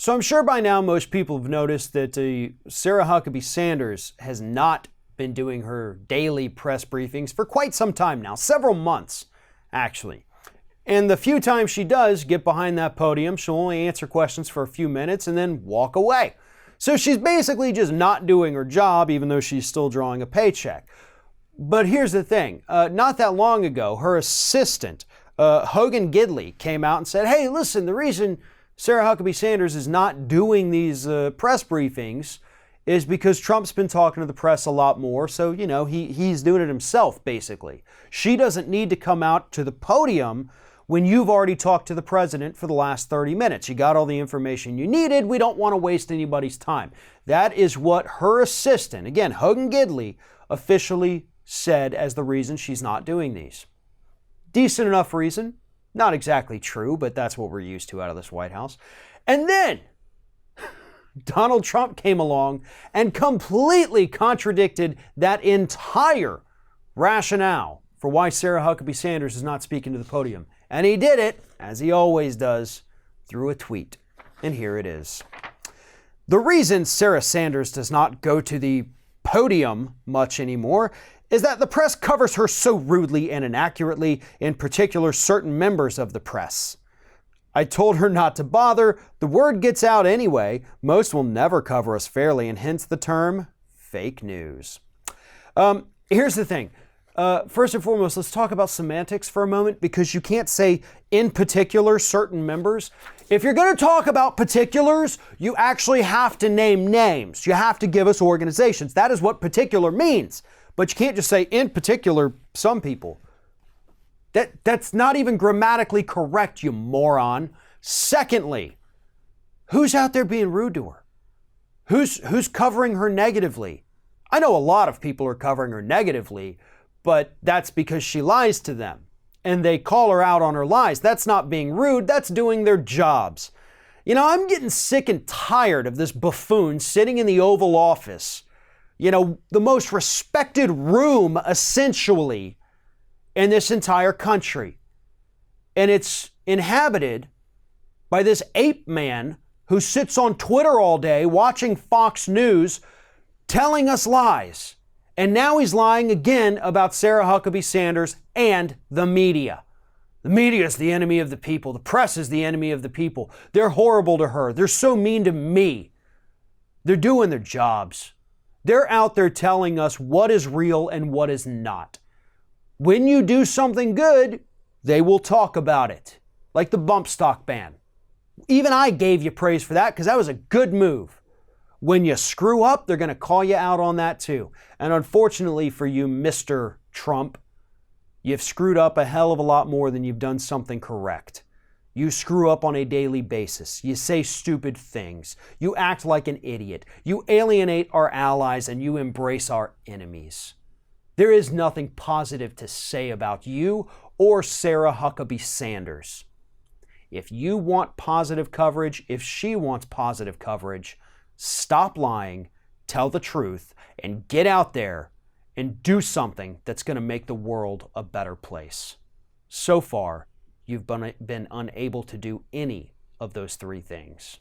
So I'm sure by now most people have noticed that Sarah Huckabee Sanders has not been doing her daily press briefings for quite some time now, several months actually. And the few times she does get behind that podium, she'll only answer questions for a few minutes and then walk away. So she's basically just not doing her job, even though she's still drawing a paycheck. But here's the thing, not that long ago, her assistant, Hogan Gidley, came out and said, hey, listen, the reason Sarah Huckabee Sanders is not doing these press briefings is because Trump's been talking to the press a lot more. So, he's doing it himself, basically. She doesn't need to come out to the podium when you've already talked to the president for the last 30 minutes. You got all the information you needed. We don't want to waste anybody's time. That is what her assistant, again, Hogan Gidley, officially said as the reason she's not doing these. Decent enough reason. Not exactly true, but that's what we're used to out of this White House. And then Donald Trump came along and completely contradicted that entire rationale for why Sarah Huckabee Sanders is not speaking to the podium. And he did it, as he always does, through a tweet. And here it is. The reason Sarah Sanders does not go to the podium much anymore is that the press covers her so rudely and inaccurately, in particular certain members of the press. I told her not to bother. The word gets out anyway. Most will never cover us fairly, and hence the term fake news. Here's the thing. First and foremost, let's talk about semantics for a moment, because you can't say in particular certain members. If you're going to talk about particulars, you actually have to name names. You have to give us organizations. That is what particular means. But you can't just say in particular some people. That's not even grammatically correct, you moron. Secondly, who's out there being rude to her? Who's covering her negatively? I know a lot of people are covering her negatively, but that's because she lies to them. And they call her out on her lies. That's not being rude, that's doing their jobs. I'm getting sick and tired of this buffoon sitting in the Oval Office, the most respected room, essentially, in this entire country. And it's inhabited by this ape man who sits on Twitter all day watching Fox News, telling us lies. And now he's lying again about Sarah Huckabee Sanders and the media. The media is the enemy of the people. The press is the enemy of the people. They're horrible to her. They're so mean to me. They're doing their jobs. They're out there telling us what is real and what is not. When you do something good, they will talk about it. Like the bump stock ban. Even I gave you praise for that because that was a good move. When you screw up, they're going to call you out on that too. And unfortunately for you, Mr. Trump, you've screwed up a hell of a lot more than you've done something correct. You screw up on a daily basis. You say stupid things. You act like an idiot. You alienate our allies and you embrace our enemies. There is nothing positive to say about you or Sarah Huckabee Sanders. If you want positive coverage, if she wants positive coverage, stop lying, tell the truth, and get out there and do something that's going to make the world a better place. So far, you've been unable to do any of those three things.